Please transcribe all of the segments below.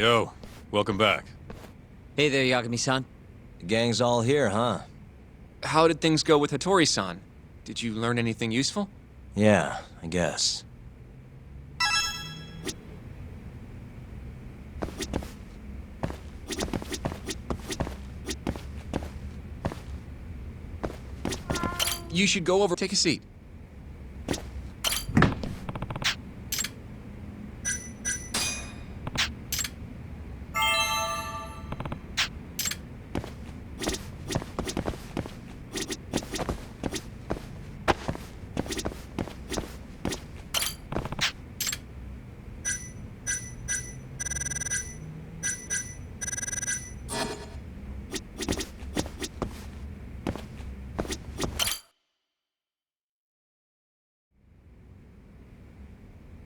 Yo, welcome back. Hey there, Yagami-san. The gang's all here, huh? How did things go with Hattori-san? Did you learn anything useful? Yeah, I guess. You should go over. Take a seat.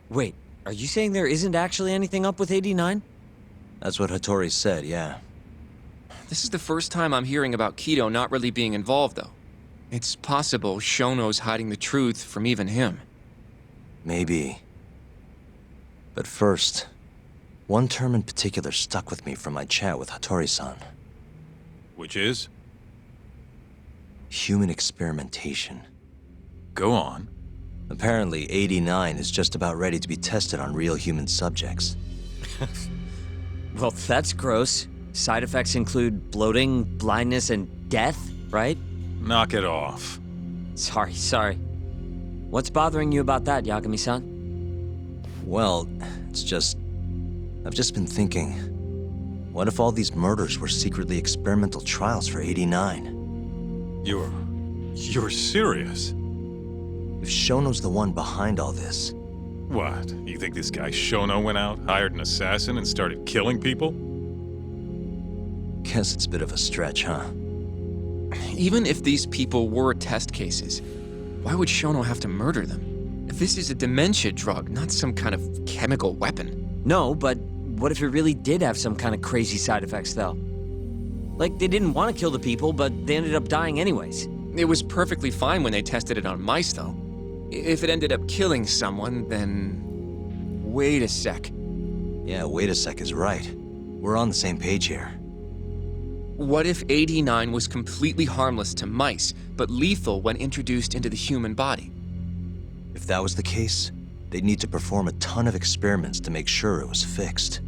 Wait, are you saying there isn't actually anything up with 89? That's what Hattori said, yeah. This is the first time I'm hearing about Kido not really being involved, though. It's possible Shono's hiding the truth from even him. Maybe. But first, one term in particular stuck with me from my chat with Hattori-san. Which is? Human experimentation. Go on. Apparently, 89 is just about ready to be tested on real human subjects. Well, that's gross. Side effects include bloating, blindness, and death, right? Knock it off. Sorry. What's bothering you about that, Yagami-san? Well, it's just... I've just been thinking... What if all these murders were secretly experimental trials for 89? You're serious? If Shono's the one behind all this... What? You think this guy Shono went out, hired an assassin, and started killing people? Guess it's a bit of a stretch, huh? Even if these people were test cases, why would Shono have to murder them? This is a dementia drug, not some kind of chemical weapon. No, but what if it really did have some kind of crazy side effects, though? Like, they didn't want to kill the people, but they ended up dying anyways. It was perfectly fine when they tested it on mice, though. If it ended up killing someone, then... Wait a sec. Yeah, wait a sec is right. We're on the same page here. What if 89 was completely harmless to mice, but lethal when introduced into the human body? If that was the case, they'd need to perform a ton of experiments to make sure it was fixed.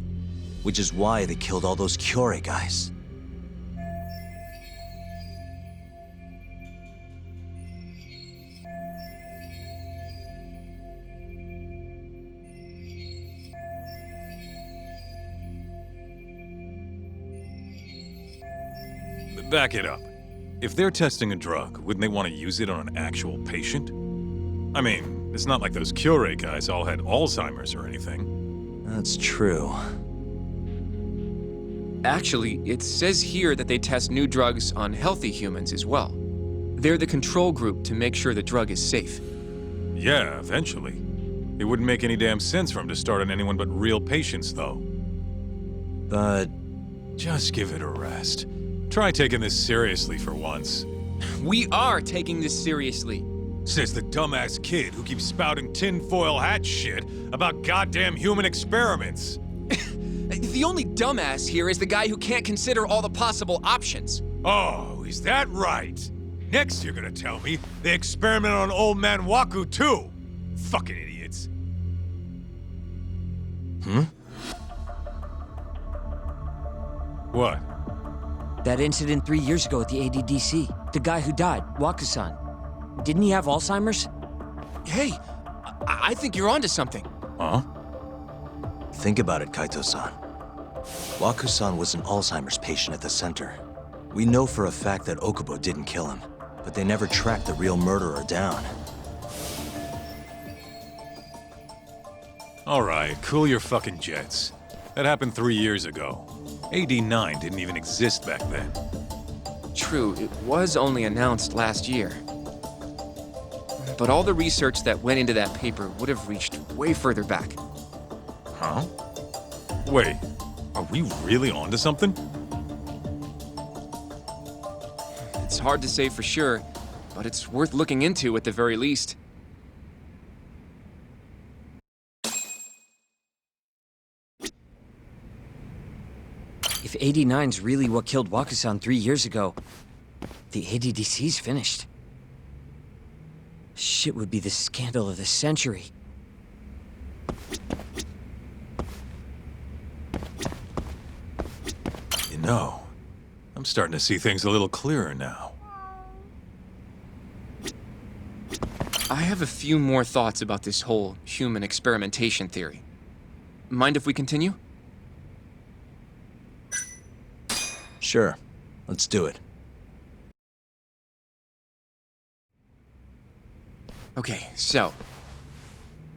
Which is why they killed all those Kyorei guys. Back it up. If they're testing a drug, wouldn't they want to use it on an actual patient? I mean, it's not like those Kyorei guys all had Alzheimer's or anything. That's true. Actually, it says here that they test new drugs on healthy humans as well. They're the control group to make sure the drug is safe. Yeah, eventually. It wouldn't make any damn sense for them to start on anyone but real patients, though. But... Just give it a rest. Try taking this seriously for once. We are taking this seriously. Says the dumbass kid who keeps spouting tinfoil hat shit about goddamn human experiments. The only dumbass here is the guy who can't consider all the possible options. Oh, is that right? Next you're gonna tell me they experiment on old man Waku too. Fucking idiots. What? That incident 3 years ago at the ADDC. The guy who died, Waku-san. Didn't he have Alzheimer's? Hey, I think you're onto something. Huh? think about it, Kaito-san. Waku-san was an Alzheimer's patient at the center. We know for a fact that Okubo didn't kill him, but they never tracked the real murderer down. All right, cool your fucking jets. That happened 3 years ago. AD9 didn't even exist back then. True, it was only announced last year. But all the research that went into that paper would have reached way further back. Huh? Wait, are we really onto something? It's hard to say for sure, but it's worth looking into at the very least. If 89's really what killed Wakusan 3 years ago, the ADDC's finished. Shit would be the scandal of the century. You know, I'm starting to see things a little clearer now. I have a few more thoughts about this whole human experimentation theory. Mind if we continue? Sure. Let's do it. Okay, so...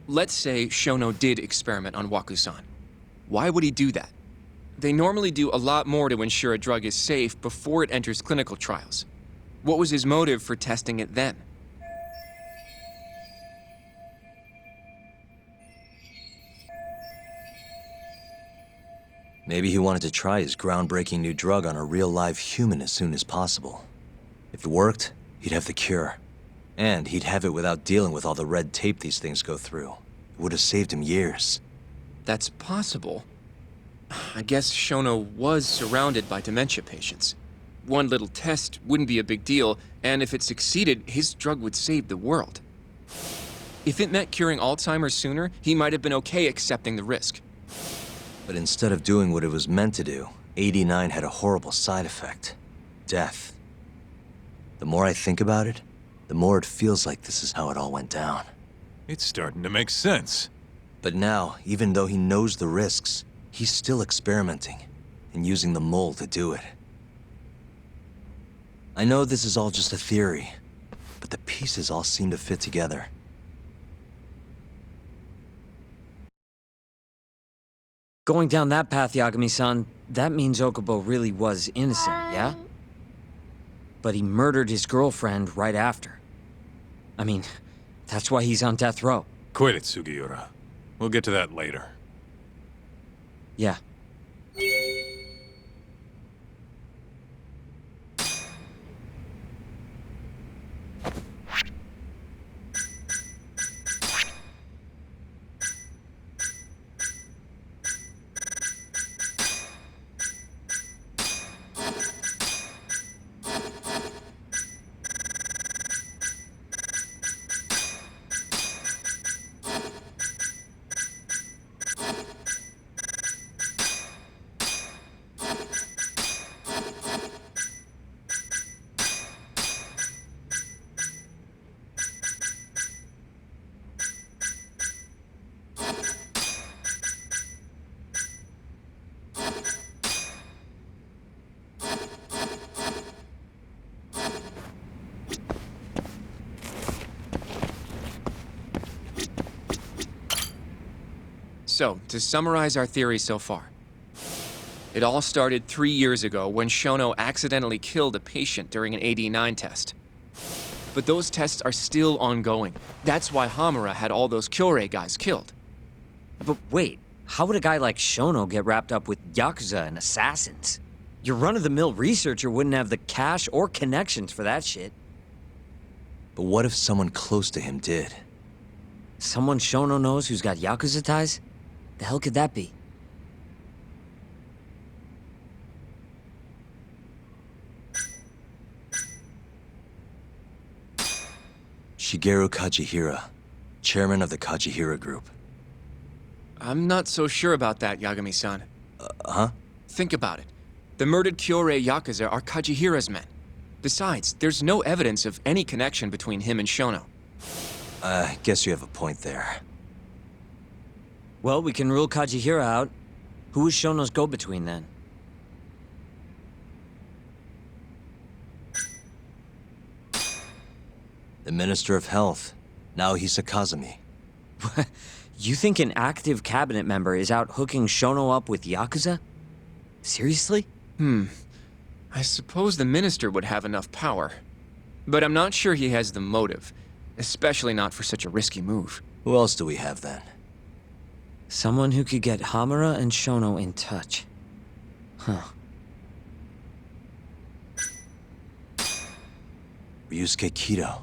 let's say Shono did experiment on Wakusan. Why would he do that? They normally do a lot more to ensure a drug is safe before it enters clinical trials. What was his motive for testing it then? Maybe he wanted to try his groundbreaking new drug on a real live human as soon as possible. If it worked, he'd have the cure. And he'd have it without dealing with all the red tape these things go through. It would have saved him years. That's possible. I guess Shono was surrounded by dementia patients. One little test wouldn't be a big deal, and if it succeeded, his drug would save the world. If it meant curing Alzheimer's sooner, he might have been okay accepting the risk. But instead of doing what it was meant to do, 89 had a horrible side effect. Death. The more I think about it, the more it feels like this is how it all went down. It's starting to make sense. But now, even though he knows the risks, he's still experimenting and using the mole to do it. I know this is all just a theory, but the pieces all seem to fit together. Going down that path, Yagami-san, that means Okubo really was innocent, yeah? But he murdered his girlfriend right after. I mean, that's why he's on death row. Quit it, Sugiura. We'll get to that later. Yeah. So, to summarize our theory so far. It all started 3 years ago when Shono accidentally killed a patient during an AD9 test. But those tests are still ongoing. That's why Hamura had all those Kyorei guys killed. But wait, how would a guy like Shono get wrapped up with Yakuza and assassins? Your run-of-the-mill researcher wouldn't have the cash or connections for that shit. But what if someone close to him did? Someone Shono knows who's got Yakuza ties? The hell could that be? Shigeru Kajihira, chairman of the Kajihira Group. I'm not so sure about that, Yagami-san. Huh? Think about it. The murdered Kyorei Yakuza are Kajihira's men. Besides, there's no evidence of any connection between him and Shono. I guess you have a point there. Well, we can rule Kajihira out. Who was Shono's go-between then? The Minister of Health, Naohisa Kazumi. You think an active cabinet member is out hooking Shono up with Yakuza? Seriously? I suppose the minister would have enough power. But I'm not sure he has the motive. Especially not for such a risky move. Who else do we have then? Someone who could get Hamura and Shono in touch. Huh. Ryusuke Kido,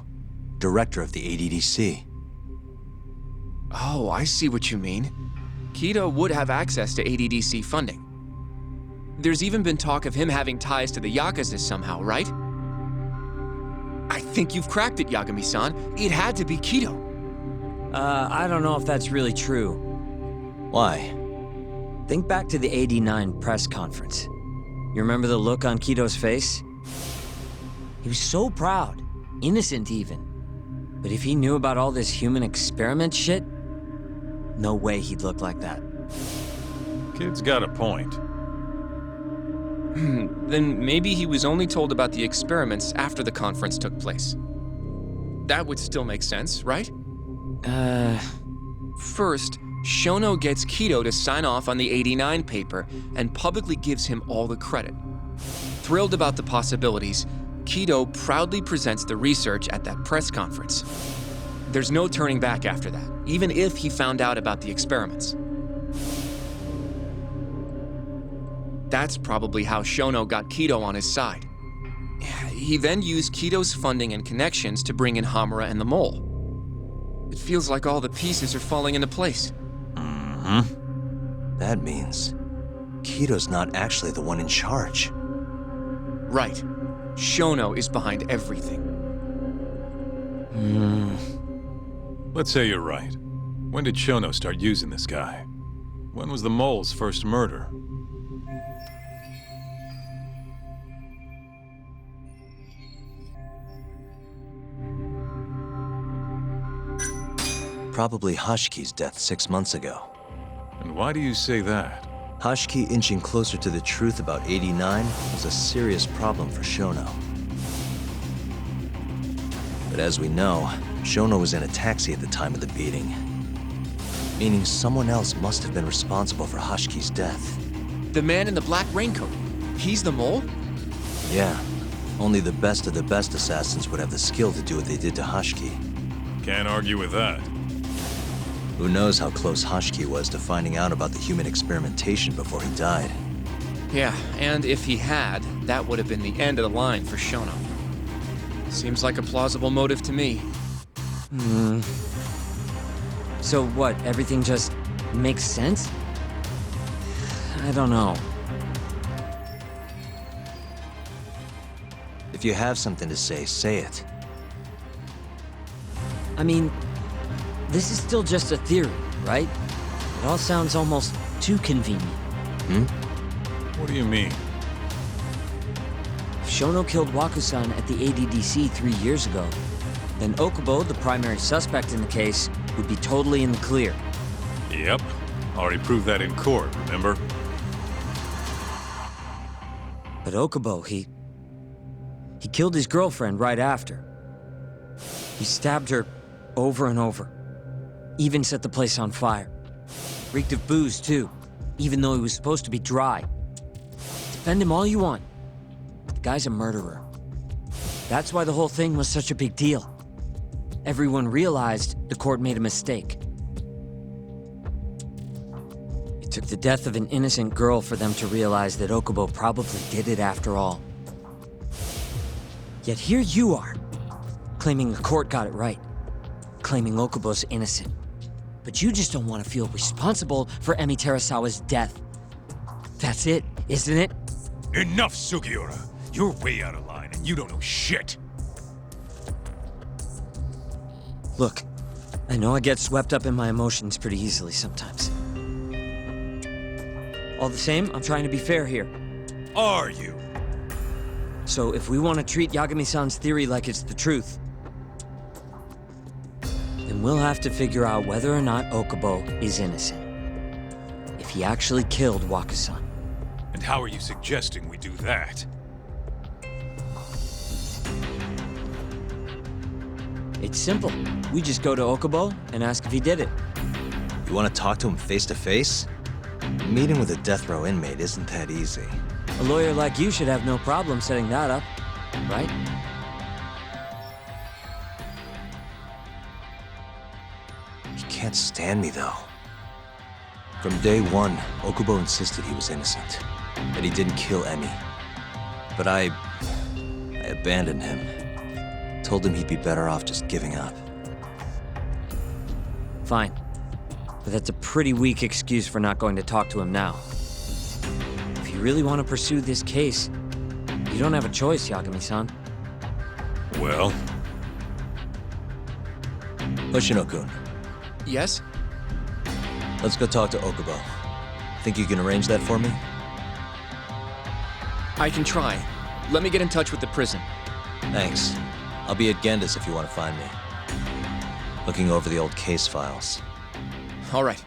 director of the ADDC. Oh, I see what you mean. Kido would have access to ADDC funding. There's even been talk of him having ties to the Yakuza somehow, right? I think you've cracked it, Yagami-san. It had to be Kido. I don't know if that's really true. Why? Think back to the '89 press conference. You remember the look on Kido's face? He was so proud, innocent even. But if he knew about all this human experiment shit, no way he'd look like that. Kid's got a point. Then maybe he was only told about the experiments after the conference took place. That would still make sense, right? First, Shono gets Kido to sign off on the '89 paper and publicly gives him all the credit. Thrilled about the possibilities, Kido proudly presents the research at that press conference. There's no turning back after that, even if he found out about the experiments. That's probably how Shono got Kido on his side. He then used Kido's funding and connections to bring in Hamura and the Mole. It feels like all the pieces are falling into place. That means Kido's not actually the one in charge. Right. Shono is behind everything. Let's say you're right. When did Shono start using this guy? When was the mole's first murder? Probably Hashki's death 6 months ago. And why do you say that? Hashki inching closer to the truth about '89 was a serious problem for Shono. But as we know, Shono was in a taxi at the time of the beating. Meaning someone else must have been responsible for Hashki's death. The man in the black raincoat. He's the Mole? Yeah, only the best of the best assassins would have the skill to do what they did to Hashki. Can't argue with that. Who knows how close Hashki was to finding out about the human experimentation before he died. Yeah, and if he had, that would have been the end of the line for Shono. Seems like a plausible motive to me. So what, everything just makes sense? I don't know. If you have something to say it. I mean, this is still just a theory, right? It all sounds almost too convenient. What do you mean? If Shono killed Wakusan at the ADDC 3 years ago, then Okubo, the primary suspect in the case, would be totally in the clear. Yep. Already proved that in court, remember? But Okubo, he killed his girlfriend right after. He stabbed her over and over. Even set the place on fire. Reeked of booze, too, even though he was supposed to be dry. Defend him all you want. The guy's a murderer. That's why the whole thing was such a big deal. Everyone realized the court made a mistake. It took the death of an innocent girl for them to realize that Okubo probably did it after all. Yet here you are, claiming the court got it right, claiming Okubo's innocent. But you just don't want to feel responsible for Emi Terasawa's death. That's it, isn't it? Enough, Sugiura! You're way out of line, and you don't know shit! Look, I know I get swept up in my emotions pretty easily sometimes. All the same, I'm trying to be fair here. Are you? So if we want to treat Yagami-san's theory like it's the truth, then we'll have to figure out whether or not Okubo is innocent. If he actually killed Wakusan. And how are you suggesting we do that? It's simple. We just go to Okubo and ask if he did it. You want to talk to him face to face? Meeting with a death row inmate isn't that easy. A lawyer like you should have no problem setting that up, right? He can't stand me, though. From day one, Okubo insisted he was innocent, that he didn't kill Emi. But I abandoned him. Told him he'd be better off just giving up. Fine. But that's a pretty weak excuse for not going to talk to him now. If he really want to pursue this case, you don't have a choice, Yagami-san. Well, Hoshino-kun, Yes? let's go talk to Okubo. Think you can arrange that for me? I can try. Let me get in touch with the prison. Thanks. I'll be at Genda's if you want to find me. Looking over the old case files. All right.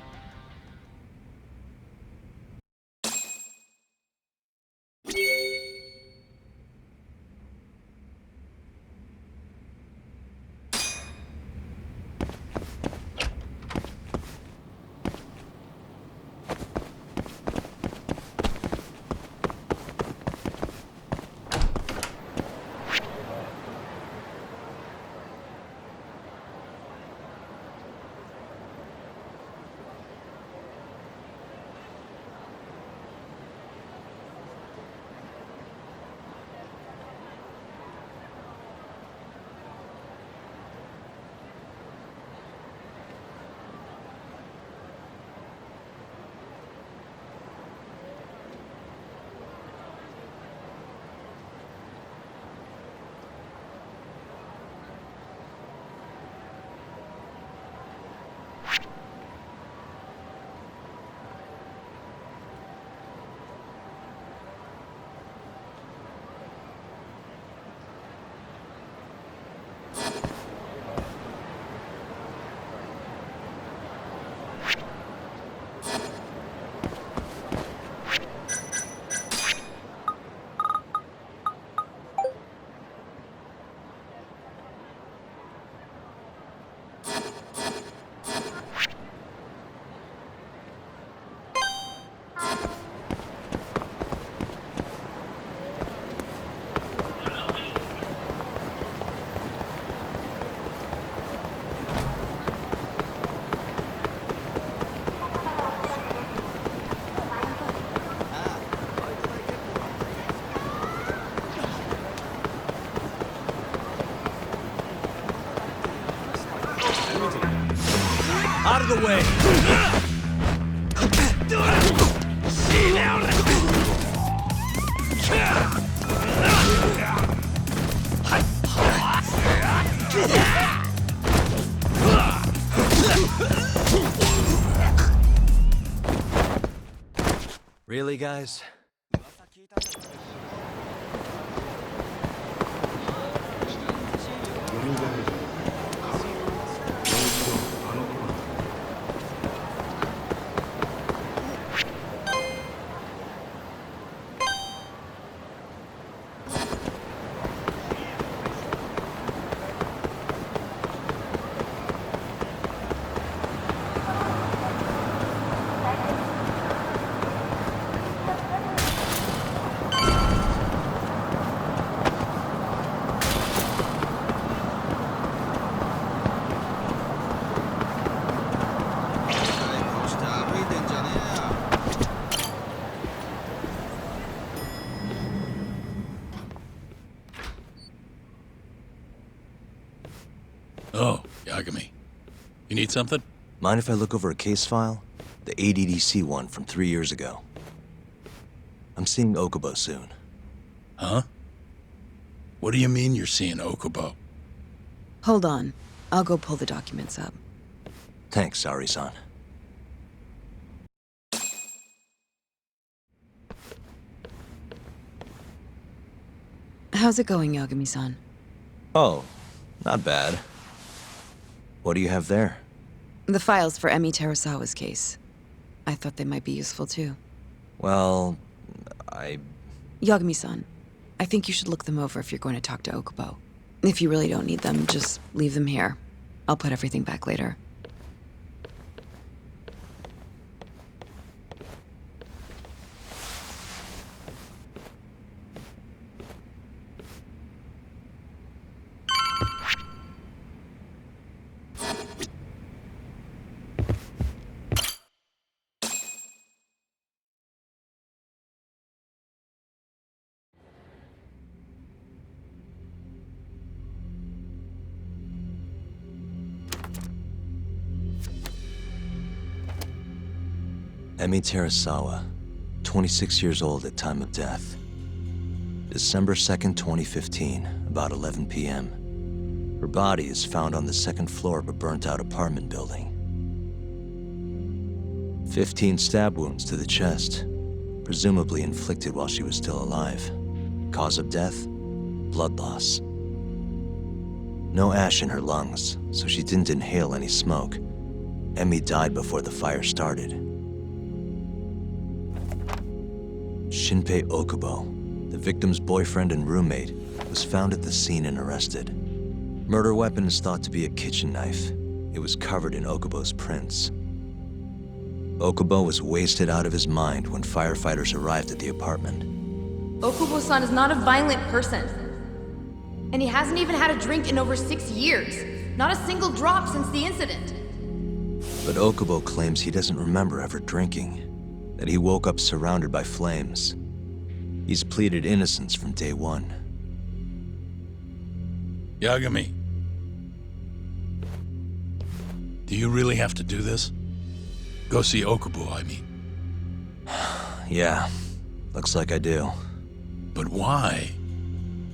Out of the way! Really, guys? Oh, Yagami. You need something? Mind if I look over a case file? The ADDC one from 3 years ago. I'm seeing Okubo soon. Huh? What do you mean you're seeing Okubo? Hold on. I'll go pull the documents up. Thanks, Sari-san. How's it going, Yagami-san? Oh, not bad. What do you have there? The files for Emi Terasawa's case. I thought they might be useful too. Well, Yagami-san, I think you should look them over if you're going to talk to Okubo. If you really don't need them, just leave them here. I'll put everything back later. Emi Terasawa, 26 years old at time of death. December 2nd, 2015, about 11 p.m. Her body is found on the second floor of a burnt-out apartment building. 15 stab wounds to the chest, presumably inflicted while she was still alive. Cause of death? Blood loss. No ash in her lungs, so she didn't inhale any smoke. Emmy died before the fire started. Shinpei Okubo, the victim's boyfriend and roommate, was found at the scene and arrested. Murder weapon is thought to be a kitchen knife. It was covered in Okubo's prints. Okubo was wasted out of his mind when firefighters arrived at the apartment. Okubo-san is not a violent person. And he hasn't even had a drink in over 6 years. Not a single drop since the incident. But Okubo claims he doesn't remember ever drinking, that he woke up surrounded by flames. He's pleaded innocence from day one. Yagami. Do you really have to do this? Go see Okubo, I mean. Yeah, looks like I do. But why?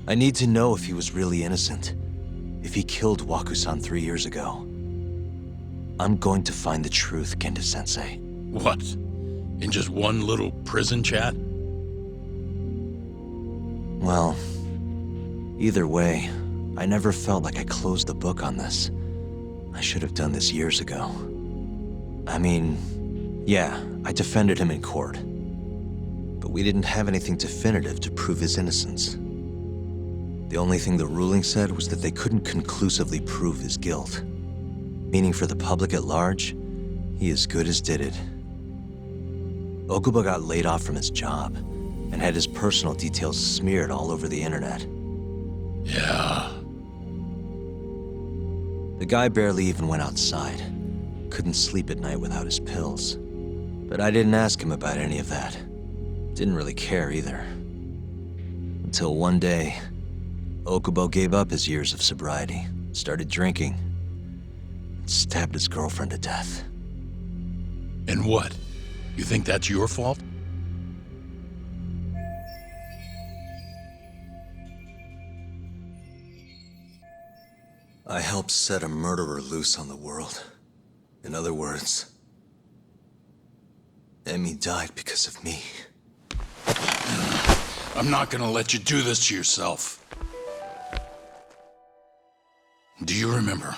I need to know if he was really innocent. If he killed Waku-san 3 years ago. I'm going to find the truth, Kendo-sensei. What? In just one little prison chat? Well, either way, I never felt like I closed the book on this. I should have done this years ago. I mean, yeah, I defended him in court. But we didn't have anything definitive to prove his innocence. The only thing the ruling said was that they couldn't conclusively prove his guilt. Meaning for the public at large, he as good as did it. Okubo got laid off from his job and had his personal details smeared all over the internet. Yeah. The guy barely even went outside. Couldn't sleep at night without his pills. But I didn't ask him about any of that. Didn't really care either. Until one day, Okubo gave up his years of sobriety, started drinking, and stabbed his girlfriend to death. And what? You think that's your fault? I helped set a murderer loose on the world. In other words, Emmy died because of me. I'm not gonna let you do this to yourself. Do you remember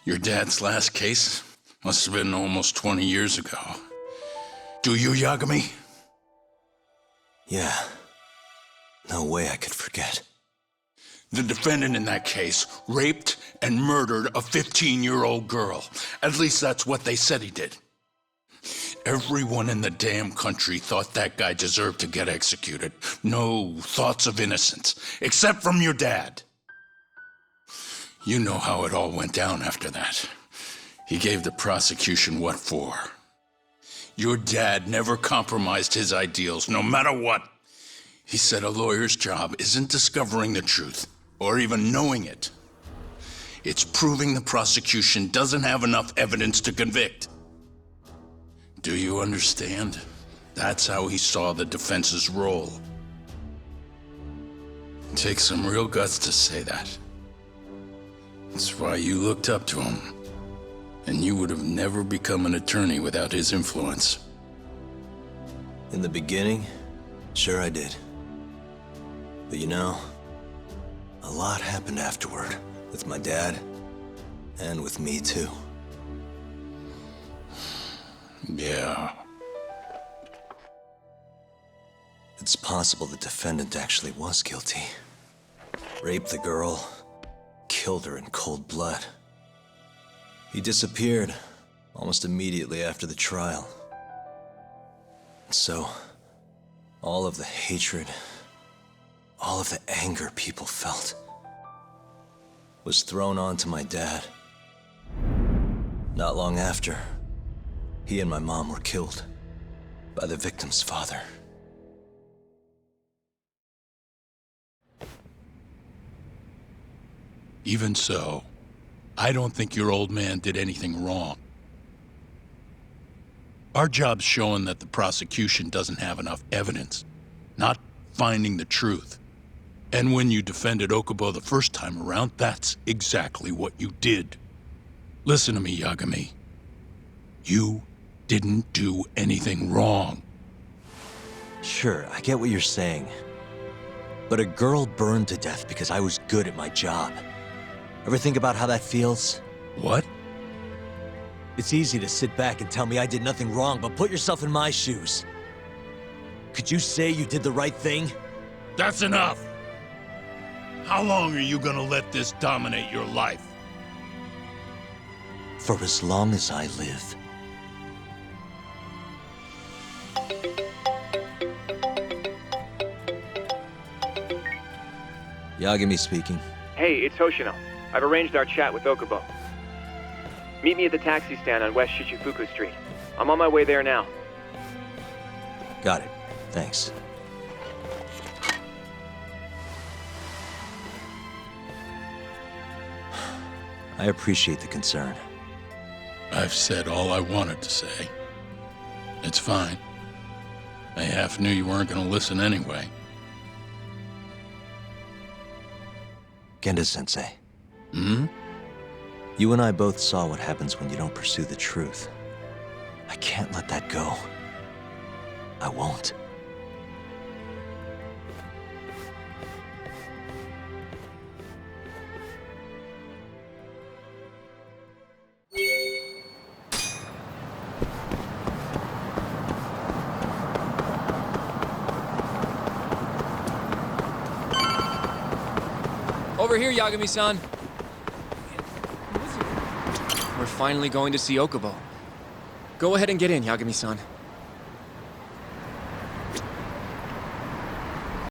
your dad's last case? Must have been almost 20 years ago. Do you, Yagami? Yeah. No way I could forget. The defendant in that case raped and murdered a 15-year-old girl. At least that's what they said he did. Everyone in the damn country thought that guy deserved to get executed. No thoughts of innocence, except from your dad. You know how it all went down after that. He gave the prosecution what for. Your dad never compromised his ideals, no matter what. He said a lawyer's job isn't discovering the truth, or even knowing it. It's proving the prosecution doesn't have enough evidence to convict. Do you understand? That's how he saw the defense's role. It takes some real guts to say that. That's why you looked up to him. And you would have never become an attorney without his influence. In the beginning, sure I did. But you know, a lot happened afterward, with my dad, and with me too. Yeah. It's possible the defendant actually was guilty. Raped the girl, killed her in cold blood. He disappeared almost immediately after the trial. So, all of the hatred, all of the anger people felt was thrown onto my dad. Not long after, he and my mom were killed by the victim's father. Even so, I don't think your old man did anything wrong. Our job's showing that the prosecution doesn't have enough evidence, not finding the truth. And when you defended Okubo the first time around, that's exactly what you did. Listen to me, Yagami. You didn't do anything wrong. Sure, I get what you're saying. But a girl burned to death because I was good at my job. Ever think about how that feels? What? It's easy to sit back and tell me I did nothing wrong, but put yourself in my shoes. Could you say you did the right thing? That's enough! How long are you gonna let this dominate your life? For as long as I live. Yagami speaking. Hey, it's Hoshino. I've arranged our chat with Okubo. Meet me at the taxi stand on West Shichifuku Street. I'm on my way there now. Got it. Thanks. I appreciate the concern. I've said all I wanted to say. It's fine. I half knew you weren't gonna listen anyway. Genda-sensei. Hmm? You and I both saw what happens when you don't pursue the truth. I can't let that go. I won't. Over here, Yagami-san. We're finally going to see Okubo. Go ahead and get in, Yagami-san.